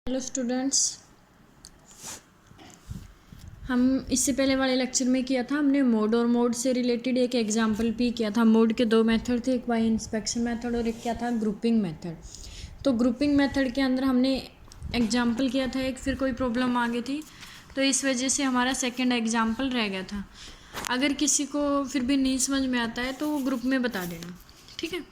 Hello students, हम इससे पहले वाले लेक्चर में किया था हमने मोड और मोड से रिलेटेड एक एग्जांपल भी किया था। मोड के दो मेथड थे, एक बाय इंस्पेक्शन मेथड और एक क्या था, ग्रुपिंग मेथड। तो ग्रुपिंग मेथड के अंदर हमने एग्जांपल किया था एक, फिर कोई प्रॉब्लम आ गई थी तो इस वजह से हमारा सेकेंड एग्जाम्पल रह गया था। अगर किसी को फिर भी नहीं समझ में आता है तो वो ग्रुप में बता देना, ठीक है।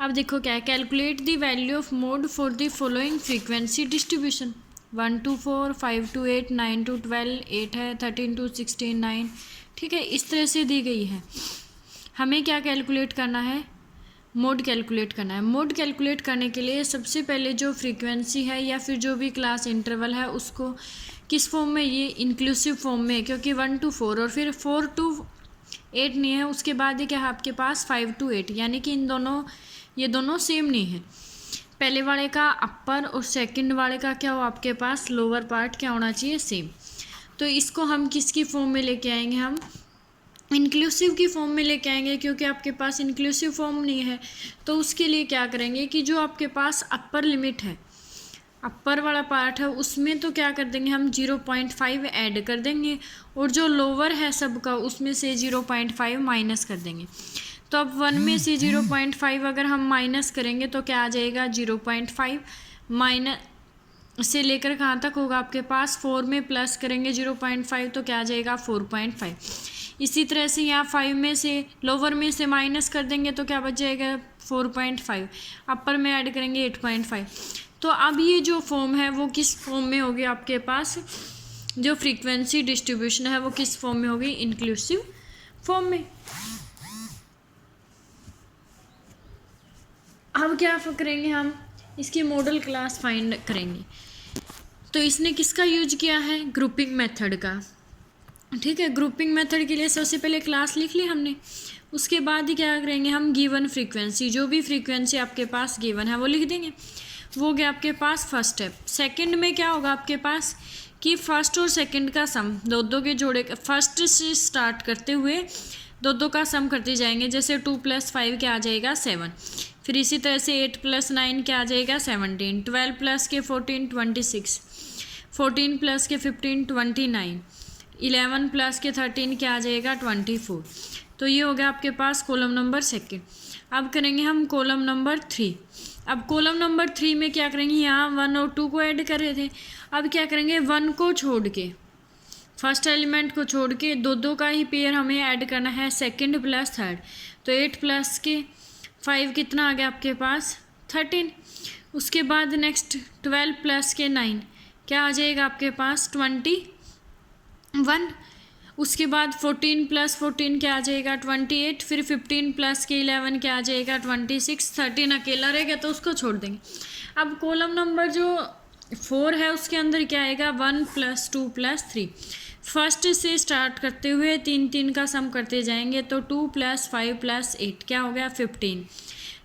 अब देखो क्या है, calculate the value of mode for the following frequency distribution 1 to 4, 5 to 8, 9 to 12, 8 है, 13 to 16, 9, ठीक है। इस तरह से दी गई है। हमें क्या कैलकुलेट करना है, मोड कैलकुलेट करना है। मोड कैलकुलेट करने के लिए सबसे पहले जो फ्रीक्वेंसी है या फिर जो भी क्लास इंटरवल है उसको किस फॉर्म में, ये इंक्लूसिव फॉर्म में, क्योंकि 1 to 4 और फिर 4 to 8 नहीं है। उसके बाद ये क्या है आपके पास 5 to 8, यानी कि ये दोनों सेम नहीं है। पहले वाले का अपर और सेकंड वाले का क्या हो आपके पास लोअर पार्ट क्या होना चाहिए, सेम। तो इसको हम किसकी फॉर्म में लेके आएंगे, हम इंक्लूसिव की फॉर्म में लेके आएंगे, क्योंकि आपके पास इंक्लूसिव फॉर्म नहीं है। तो उसके लिए क्या करेंगे कि जो आपके पास अपर लिमिट है, अपर वाला पार्ट है, उसमें तो क्या कर देंगे हम 0.5 ऐड कर देंगे, और जो लोअर है सबका उसमें से 0.5 माइनस कर देंगे। तो अब 1 में से 0.5 अगर हम माइनस करेंगे तो क्या आ जाएगा, 0.5 माइनस से लेकर कहाँ तक होगा आपके पास, 4 में प्लस करेंगे 0.5 तो क्या आ जाएगा 4.5। इसी तरह से यहाँ 5 में से लोअर में से माइनस कर देंगे तो क्या बच जाएगा 4.5, अपर में ऐड करेंगे 8.5। तो अब ये जो फॉर्म है वो किस फॉर्म में होगी आपके पास, जो फ्रीक्वेंसी डिस्ट्रीब्यूशन है वो किस फॉर्म में होगी, इंक्लूसिव फॉर्म में। अब क्या करेंगे हम, इसकी मॉडल क्लास फाइंड करेंगे। तो इसने किसका यूज किया है, ग्रुपिंग मेथड का, ठीक है। ग्रुपिंग मेथड के लिए सबसे पहले क्लास लिख ली हमने, उसके बाद ही क्या करेंगे हम, गिवन फ्रीक्वेंसी, जो भी फ्रीक्वेंसी आपके पास गिवन है वो लिख देंगे। वो गया आपके पास फर्स्ट स्टेप। सेकंड में क्या होगा आपके पास कि फर्स्ट और सेकंड का सम, दो के जोड़े, फर्स्ट से स्टार्ट करते हुए दो का सम करते जाएंगे। जैसे 2 + 5 क्या आ जाएगा 7, फिर इसी तरह से 8 + 9 क्या आ जाएगा 17, 12 + के 14 26, 14 + के 15 29, 11 + के 13 क्या आ जाएगा 24। तो ये हो गया आपके पास कॉलम नंबर सेकंड। अब करेंगे हम कॉलम नंबर 3। अब कॉलम नंबर 3 में क्या करेंगे, यहाँ 1 और 2 को ऐड कर रहे थे, अब क्या करेंगे 1 को छोड़ के, फर्स्ट एलिमेंट को छोड़ के दो का ही पेयर हमें ऐड करना है, सेकंड प्लस थर्ड। तो 8 + के 5 कितना आ गया आपके पास 13। उसके बाद नेक्स्ट 12 + के 9 क्या आ जाएगा आपके पास 21। उसके बाद 14 + 14 क्या आ जाएगा 28, फिर 15 + के 11 क्या आ जाएगा 26, 13 अकेला रहेगा तो उसको छोड़ देंगे। अब कॉलम नंबर जो 4 है उसके अंदर क्या आएगा 1 + 2 + 3। फर्स्ट से स्टार्ट करते हुए 3 का सम करते जाएंगे, तो 2 + 5 + 8 क्या हो गया 15,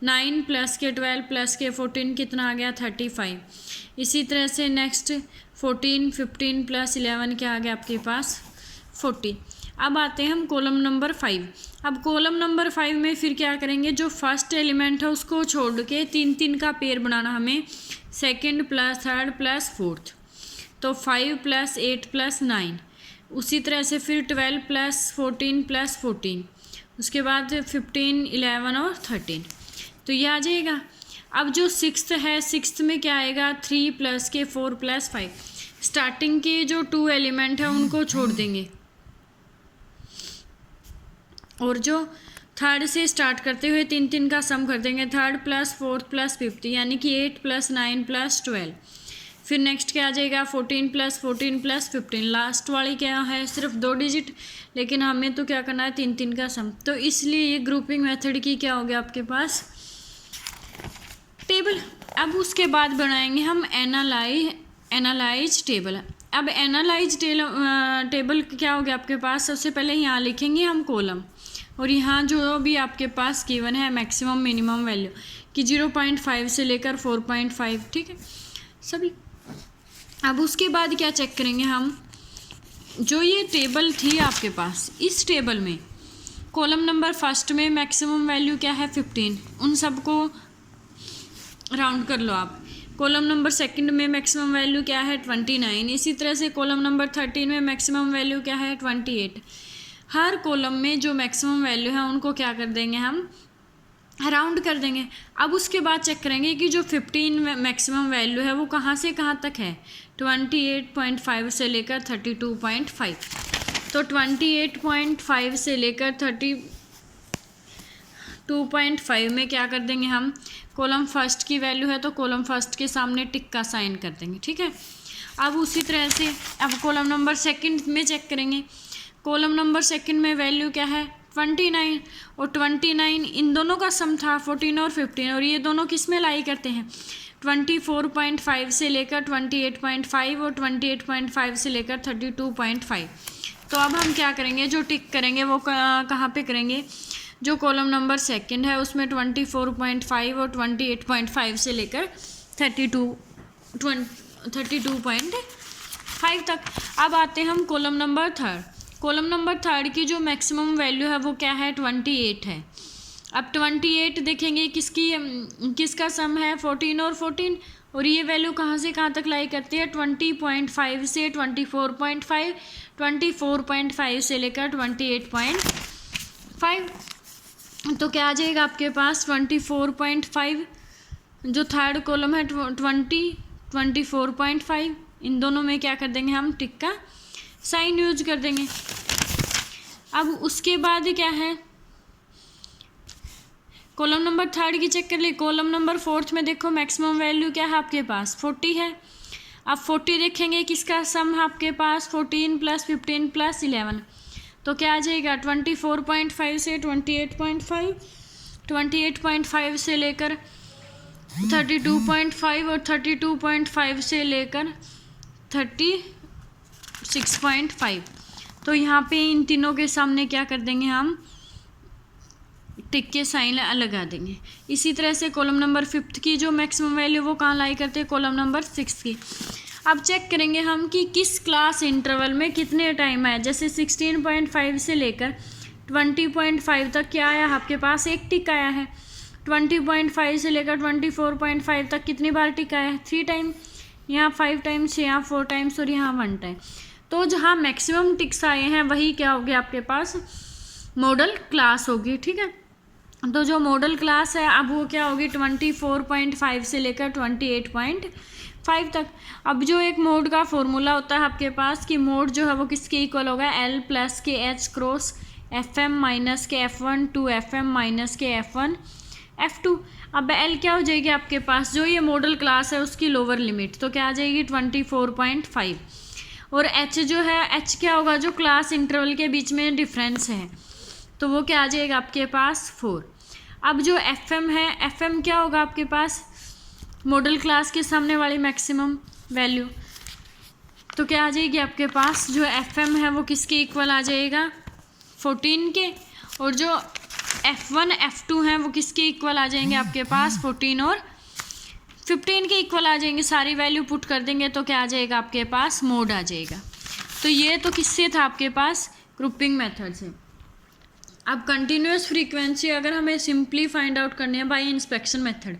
9 + के 12 + के 14 कितना आ गया 35। इसी तरह से नेक्स्ट 14, 15 + 11 क्या आ गया आपके पास 40। अब आते हैं हम कॉलम नंबर 5। अब कॉलम नंबर 5 में फिर क्या करेंगे, जो फर्स्ट एलिमेंट है उसको छोड़ के 3 का पेयर बनाना हमें, सेकंड + थर्ड + फोर्थ। तो 5 + 8 + 9, उसी तरह से फिर 12 + 14 + 14, उसके बाद 15, 11 और 13। तो ये आ जाएगा। अब जो सिक्स्थ है, सिक्स्थ में क्या आएगा 3 + के 4 + 5। स्टार्टिंग के जो 2 एलिमेंट है उनको छोड़ देंगे, और जो थर्ड से स्टार्ट करते हुए 3 का सम कर देंगे, थर्ड + फोर्थ + फिफ्थ, यानी कि 8 + 9 + 12। फिर नेक्स्ट क्या आ जाएगा 14 + 14 + 15। लास्ट वाली क्या है सिर्फ 2 डिजिट, लेकिन हमें तो क्या करना है 3 का सम। तो इसलिए ये ग्रुपिंग मेथड की क्या हो गया आपके पास टेबल। अब उसके बाद बनाएंगे हम एनालाइज टेबल। अब एनालाइज टेबल क्या हो गया आपके पास, सबसे पहले यहाँ लिखेंगे हम कॉलम, और यहाँ जो भी आपके पास गिवन है मैक्सिमम मिनिमम वैल्यू कि 0.5 से लेकर 4.5, ठीक है सभी। अब उसके बाद क्या चेक करेंगे हम, जो ये टेबल थी आपके पास, इस टेबल में कॉलम नंबर फर्स्ट में मैक्सिमम वैल्यू क्या है 15, उन सबको राउंड कर लो आप। कॉलम नंबर सेकंड में मैक्सिमम वैल्यू क्या है 29। इसी तरह से कॉलम नंबर 13 में मैक्सिमम वैल्यू क्या है 28। हर कॉलम में जो मैक्सिमम वैल्यू है उनको क्या कर देंगे हम, राउंड कर देंगे। अब उसके बाद चेक करेंगे कि जो 15 मैक्सिमम वैल्यू है वो कहाँ से कहाँ तक है, 28.5 से लेकर 32.5। तो 28.5 से लेकर 32.5 में क्या कर देंगे हम, कॉलम फर्स्ट की वैल्यू है तो कॉलम फर्स्ट के सामने टिक का साइन कर देंगे, ठीक है। अब उसी तरह से अब कॉलम नंबर सेकंड में चेक करेंगे। कॉलम नंबर सेकंड में वैल्यू क्या है 29 और 29 इन दोनों का सम था 14 और 15, और ये दोनों किस में लाई करते हैं 24.5 से लेकर 28.5 और 28.5 से लेकर 32.5। तो अब हम क्या करेंगे, जो टिक करेंगे वो कहाँ पे करेंगे, जो कॉलम नंबर सेकंड है उसमें 24.5 और 28.5 से लेकर 32.5 तक। अब आते हैं हम column number third. Column number third की जो मैक्सिमम वैल्यू है वो क्या है 28 है। अब 28 देखेंगे किसका सम है 14 और 14, और ये वैल्यू कहाँ से कहाँ तक लाई करती है 20.5 से 24.5, 24.5 से लेकर 28.5। तो क्या आ जाएगा आपके पास 24.5, जो थर्ड कॉलम है 24.5, इन दोनों में क्या कर देंगे हम, टिक का साइन यूज कर देंगे। अब उसके बाद क्या है, कॉलम नंबर थर्ड की चेक कर लिए। कॉलम नंबर फोर्थ में देखो मैक्सिमम वैल्यू क्या है आपके पास 40 है। अब 40 देखेंगे किसका सम है आपके पास 14 + 15 + 11, तो क्या आ जाएगा 24.5 से 28.5, 28.5 से लेकर 32.5 और 32.5 से लेकर 36.5। तो यहाँ पे इन तीनों के सामने क्या कर देंगे हम, टिक के साइन लगा देंगे। इसी तरह से कॉलम नंबर फिफ्थ की जो मैक्सिमम वैल्यू वो कहाँ लाई करते हैं, कॉलम नंबर 6 की। अब चेक करेंगे हम कि किस क्लास इंटरवल में कितने टाइम आया। जैसे 16.5 से लेकर 20.5 तक क्या आया आपके पास, एक टिक आया है। 20.5 से लेकर 24.5 तक कितनी बार टिक आया है, 3 टाइम। यहाँ 5 टाइम्स, यहाँ 4 टाइम्स और यहाँ 1 टाइम। तो जहाँ मैक्सिमम टिक्स आए हैं वही क्या होगी आपके पास, मॉडल क्लास होगी, ठीक है। तो जो मॉडल क्लास है अब वो क्या होगी 24.5 से लेकर 28.5 तक। अब जो एक मोड का फॉर्मूला होता है आपके पास कि मोड जो है वो किसके इक्वल होगा, L + के H क्रॉस FM - के F1 टू FM - के F1 F2। अब L क्या हो जाएगी आपके पास, जो ये मॉडल क्लास है उसकी लोअर लिमिट, तो क्या आ जाएगी 24.5। और H जो है, H क्या होगा, जो क्लास इंटरवल के बीच में डिफरेंस है, तो वो क्या आ जाएगा आपके पास 4। अब जो FM है, FM क्या होगा आपके पास, मॉडल क्लास के सामने वाली मैक्सिमम वैल्यू, तो क्या आ जाएगी आपके पास, जो FM है वो किसके इक्वल आ जाएगा 14 के, और जो F1 F2 हैं वो किसके इक्वल आ जाएंगे आपके पास 14 और 15 के इक्वल आ जाएंगे। सारी वैल्यू पुट कर देंगे तो क्या आ जाएगा आपके पास, मोड आ जाएगा। तो ये तो किससे था आपके पास, ग्रुपिंग मेथड से। अब कंटिन्यूस फ्रीक्वेंसी अगर हमें सिंपली फाइंड आउट करनी है बाय इंस्पेक्शन मेथड,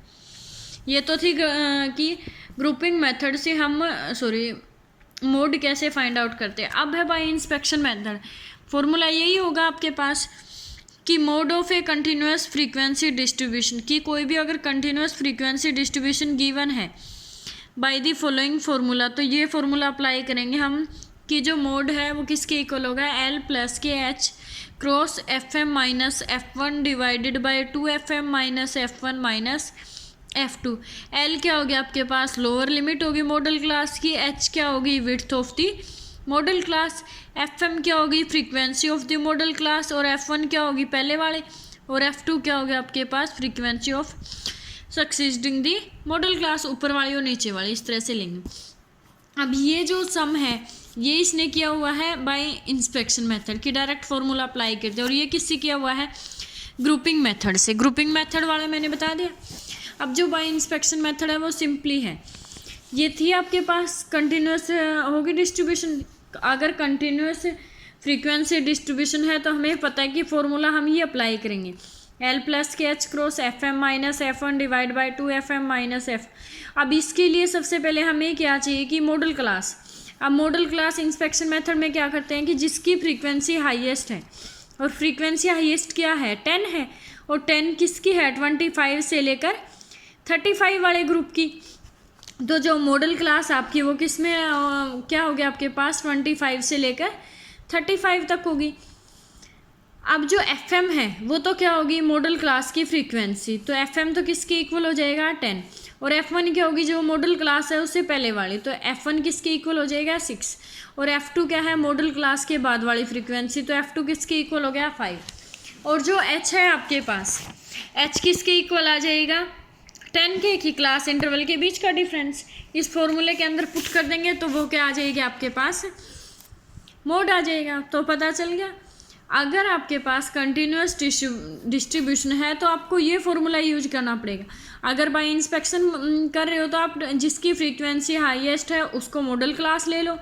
ये तो थी कि ग्रुपिंग मेथड से हम मोड कैसे फाइंड आउट करते हैं। अब है बाय इंस्पेक्शन मेथड। फॉर्मूला यही होगा आपके पास कि mode of a continuous frequency distribution, की कोई भी अगर कंटिन्यूस फ्रीक्वेंसी डिस्ट्रीब्यूशन गिवन है बाय द फॉलोइंग फार्मूला, तो ये फार्मूला अप्लाई करेंगे हम कि जो मोड है वो किसके इक्वल होगा, L + के H cross FM - F1 divided by 2FM - F1 - F2। L क्या होगी आपके पास, लोअर लिमिट होगी मॉडल क्लास की, H क्या होगी, width of the modal class, FM क्या होगी, frequency of the model class, और F1 क्या होगी पहले वाले, और F2 क्या होगी आपके पास, frequency of succeeding the modal class, ऊपर वाली और नीचे वाली, इस तरह से लेंगे। अब ये जो सम है ये इसने किया हुआ है बाय इंस्पेक्शन मेथड की, डायरेक्ट फॉर्मूला अप्लाई करते हैं, और ये किससे किया हुआ है, ग्रुपिंग मेथड से। ग्रुपिंग मेथड वाले मैंने बता दिया। अब जो बाय इंस्पेक्शन मेथड है वो सिंपली है, ये थी आपके पास कंटिन्यूस होगी डिस्ट्रीब्यूशन। अगर कंटिन्यूस फ्रीक्वेंसी डिस्ट्रीब्यूशन है तो हमें पता है कि फॉर्मूला हम ये अप्लाई करेंगे, एल प्लस के H cross F M minus F one divide by 2 F M minus F. अब इसके लिए सबसे पहले हमें क्या चाहिए कि मॉडल क्लास। अब मॉडल क्लास इंस्पेक्शन मेथड में क्या करते हैं कि जिसकी फ्रीक्वेंसी हाईएस्ट है, और फ्रीक्वेंसी हाईएस्ट क्या है 10 है, और 10 किसकी है 25 से लेकर 35 वाले ग्रुप की। तो जो मॉडल क्लास आपकी वो किस में क्या हो गया आपके पास 25 से लेकर 35 तक होगी। अब जो एफ एम है वो तो क्या होगी मॉडल क्लास की फ्रीक्वेंसी, तो एफ एम तो किसके इक्वल हो जाएगा 10, और एफ वन क्या होगी जो मॉडल क्लास है उससे पहले वाली, तो एफ वन किसके इक्वल हो जाएगा 6, और एफ टू क्या है मॉडल क्लास के बाद वाली फ्रीक्वेंसी, तो एफ टू किसके इक्वल हो गया 5। और जो एच है आपके पास एच किसके इक्वल आ जाएगा 10 के की क्लास इंटरवल के बीच का डिफरेंस। इस फॉर्मूले के अंदर पुट कर देंगे तो वो क्या आ जाएगी आपके पास मोड आ जाएगा। तो पता चल गया अगर आपके पास कंटिन्यूस डिस्ट्रीब्यूशन है तो आपको ये फॉर्मूला यूज करना पड़ेगा। अगर बाय इंस्पेक्शन कर रहे हो तो आप जिसकी फ्रीक्वेंसी हाईएस्ट है उसको मॉडल क्लास ले लो,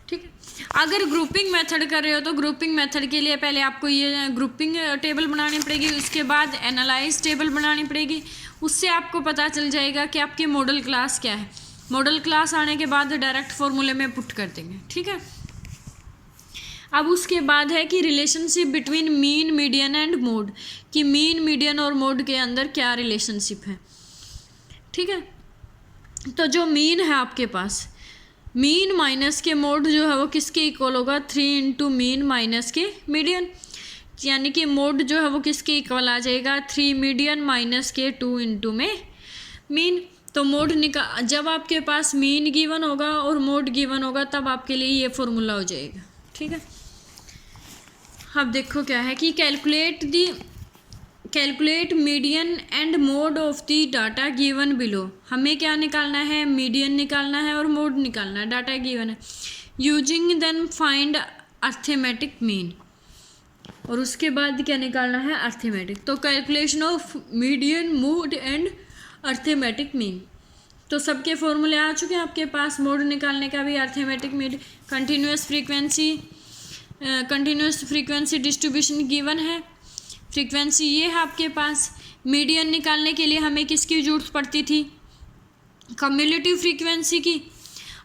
ठीक है। अगर ग्रुपिंग मेथड कर रहे हो तो ग्रुपिंग मेथड के लिए पहले आपको ये ग्रुपिंग टेबल बनानी पड़ेगी, उसके बाद एनालाइज टेबल बनानी पड़ेगी, उससे आपको पता चल जाएगा कि आपकी मॉडल क्लास क्या है। मॉडल क्लास आने के बाद डायरेक्ट फॉर्मूले में पुट कर देंगे, ठीक है। अब उसके बाद है कि relationship between mean median and mode, कि मीन मीडियन और मोड के अंदर क्या रिलेशनशिप है, ठीक है। तो जो मीन है आपके पास मीन माइनस के मोड जो है वो किसके इक्वल होगा 3 इंटू मीन माइनस के मीडियन, यानी कि मोड जो है वो किसके इक्वल आ जाएगा 3 मीडियन माइनस के 2 इंटू में मीन। तो मोड जब आपके पास मीन गिवन होगा और मोड गिवन होगा तब आपके लिए ये फॉर्मूला हो जाएगा, ठीक है। अब देखो क्या है कि calculate median and mode of the data given below. हमें क्या निकालना है मीडियन निकालना है और मोड निकालना है, डाटा गिवन है। Using then find arithmetic mean, और उसके बाद क्या निकालना है अर्थमेटिक। तो calculation of median mode and arithmetic mean, तो सबके फॉर्मूले आ चुके हैं आपके पास। मोड निकालने का भी arithmetic mean, continuous frequency distribution given है, फ्रीक्वेंसी ये है आपके पास। मीडियन निकालने के लिए हमें किसकी जरूरत पड़ती थी कम्युलेटिव फ्रीक्वेंसी की।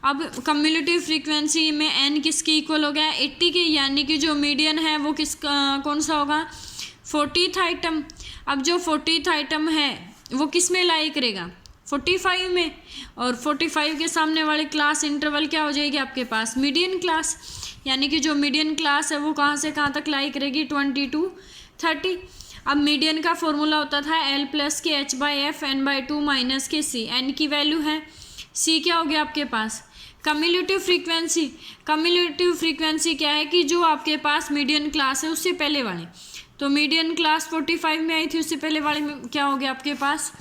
अब कम्युलेटिव फ्रीक्वेंसी में एन किसके इक्वल हो गया 80 के, यानी कि जो मीडियन है वो कौन सा होगा 40th आइटम। अब जो 40th आइटम है वो किस में लाई करेगा 45 में, और 45 के सामने वाली क्लास इंटरवल क्या हो जाएगी आपके पास मीडियन क्लास, यानी कि जो मीडियन क्लास है वो कहाँ से कहाँ तक लाई करेगी 20 to 30। अब मीडियन का फॉर्मूला होता था एल प्लस के H by F N by 2 minus के सी, एन की वैल्यू है सी क्या हो गया आपके पास कम्युलेटिव फ्रीक्वेंसी क्या है कि जो आपके पास मीडियन क्लास है उससे पहले वाले, तो मीडियन क्लास 45 में आई थी, उससे पहले वाले में क्या हो गया आपके पास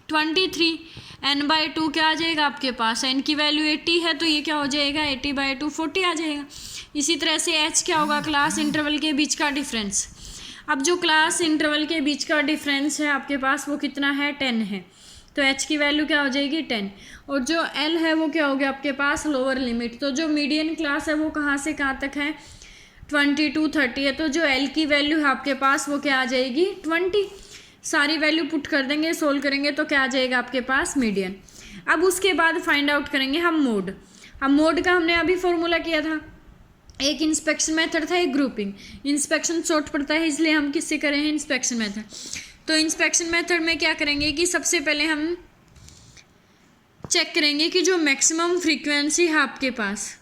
23, एन बाई 2 क्या आ जाएगा आपके पास एन की वैल्यू 80 है, तो ये क्या हो जाएगा 80 बाई 2 40 आ जाएगा। इसी तरह से एच क्या होगा क्लास इंटरवल के बीच का डिफरेंस। अब जो क्लास इंटरवल के बीच का डिफरेंस है आपके पास वो कितना है 10 है, तो एच की वैल्यू क्या हो जाएगी 10, और जो एल है वो क्या हो गया आपके पास लोअर लिमिट। तो जो मीडियन क्लास है वो कहाँ से कहाँ तक है 20 to 30 है, तो जो एल की वैल्यू है आपके पास वो क्या आ जाएगी 20। सारी वैल्यू पुट कर देंगे, सोल्व करेंगे तो क्या आ जाएगा आपके पास मीडियन। अब उसके बाद फाइंड आउट करेंगे हम मोड। अब मोड का हमने अभी फॉर्मूला किया था, एक इंस्पेक्शन मेथड था एक ग्रुपिंग। इंस्पेक्शन शॉर्ट पड़ता है इसलिए हम किससे करें हैं इंस्पेक्शन मेथड। तो इंस्पेक्शन मेथड में क्या करेंगे कि सबसे पहले हम चेक करेंगे कि जो मैक्सिमम फ्रीक्वेंसी है आपके पास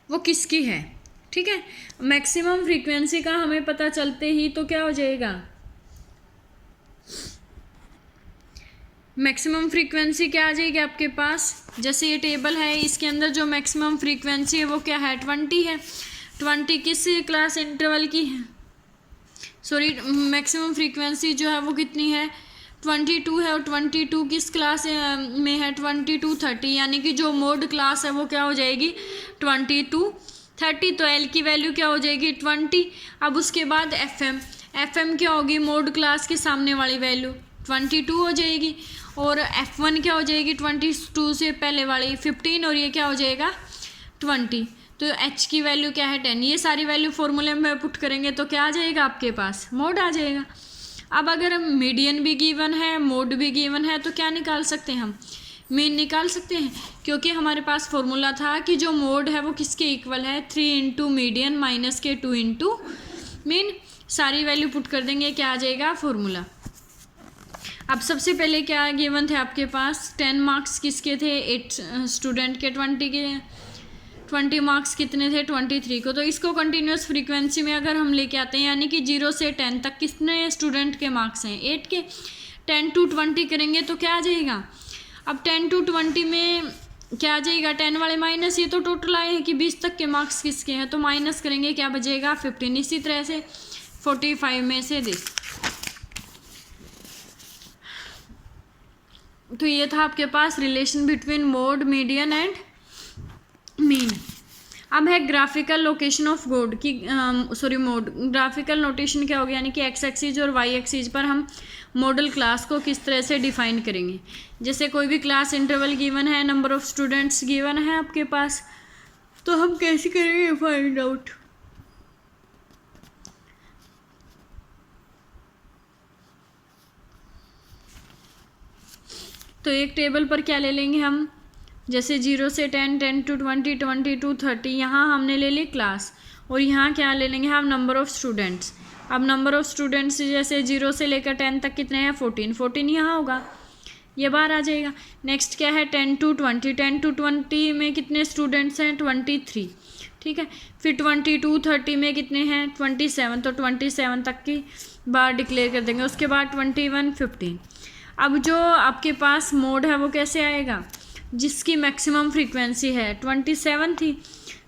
वो किसकी है, ठीक है। मैक्सिमम फ्रीक्वेंसी का हमें पता चलते ही तो क्या हो जाएगा मैक्सिमम फ्रीक्वेंसी क्या आ जाएगी आपके पास, जैसे ये टेबल है इसके अंदर जो मैक्सिमम फ्रीक्वेंसी है वो क्या है 20 है। 20 किस क्लास इंटरवल की है, सॉरी मैक्सिमम फ्रीक्वेंसी जो है वो कितनी है 22 है, और 22 किस क्लास में है 20 to 30, यानी कि जो मोड क्लास है वो क्या हो जाएगी 20 to 30, तो एल की वैल्यू क्या हो जाएगी 20। अब उसके बाद एफ एम क्या होगी मोड क्लास के सामने वाली वैल्यू 22 हो जाएगी, और F1 क्या हो जाएगी 22 से पहले वाली 15, और ये क्या हो जाएगा 20। तो h की वैल्यू क्या है 10, ये सारी वैल्यू फॉर्मूले में पुट करेंगे तो क्या आ जाएगा आपके पास, मोड आ जाएगा। अब अगर मीडियन भी गिवन है, मोड भी गिवन है, तो क्या निकाल सकते हैं हम, मीन निकाल सकते हैं, क्योंकि हमारे पास फॉर्मूला था कि जो मोड है वो किसके इक्वल है, 3 इंटू मीडियन माइनस के 2 इंटू मीन। सारी वैल्यू पुट कर देंगे, क्या आ जाएगा फॉर्मूला। अब सबसे पहले क्या गिवन थे आपके पास, 10 मार्क्स किसके थे, 8 स्टूडेंट के, 20 मार्क्स कितने थे, 23 को। तो इसको कंटिन्यूस फ्रीक्वेंसी में अगर हम लेके आते हैं, यानी कि 0 से 10 तक कितने स्टूडेंट के मार्क्स हैं, 8 के। 10 to 20 करेंगे तो क्या आ जाएगा, अब 10 to 20 में क्या आ जाएगा, 10 वाले माइनस, ये तो टोटल आए हैं कि 20 तक के मार्क्स किसके हैं, तो माइनस करेंगे, क्या बचेगा 15। इसी तरह से 45 में से दिस। तो ये था आपके पास relation between mode, median and mean. अब है ग्राफिकल लोकेशन ऑफ मोड की, मोड। ग्राफिकल नोटेशन क्या होगा, यानी कि एक्स एक्सीज और वाई एक्सीज पर हम मॉडल क्लास को किस तरह से डिफाइन करेंगे। जैसे कोई भी क्लास इंटरवल गिवन है, नंबर ऑफ स्टूडेंट्स गिवन है आपके पास, तो हम कैसे करेंगे फाइंड आउट। तो एक टेबल पर क्या ले लेंगे हम, जैसे 0 से 10, 10 to 20, 20 to 30, यहाँ हमने ले ली क्लास, और यहाँ क्या ले लेंगे हम, नंबर ऑफ़ स्टूडेंट्स। अब नंबर ऑफ़ स्टूडेंट्स जैसे 0 से लेकर 10 तक कितने हैं, 14, 14 यहाँ होगा, ये बार आ जाएगा। नेक्स्ट क्या है, 10 to 20, 10 to 20 में कितने स्टूडेंट्स हैं, 23, ठीक है। फिर 20 to 30 में कितने हैं, 27, तो 27 तक की बार डिक्लेयर कर देंगे। उसके बाद 21, 15। अब जो आपके पास मोड है वो कैसे आएगा, जिसकी मैक्सिमम फ्रीक्वेंसी है 27 थी।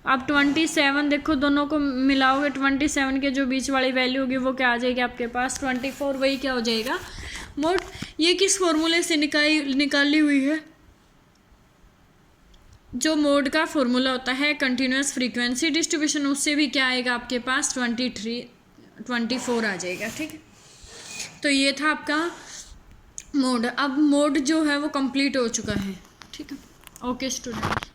अब 27 देखो, दोनों को मिलाओगे, 27 के जो बीच वाली वैल्यू होगी वो क्या आ जाएगी आपके पास, 24, वही क्या हो जाएगा मोड। ये किस फॉर्मूले से निकाली हुई है, जो मोड का फॉर्मूला होता है कंटिन्यूस फ्रीक्वेंसी डिस्ट्रीब्यूशन, उससे भी क्या आएगा आपके पास 24 आ जाएगा, ठीक है। तो ये था आपका मोड। अब मोड जो है वो कंप्लीट हो चुका है, ठीक है। Okay student.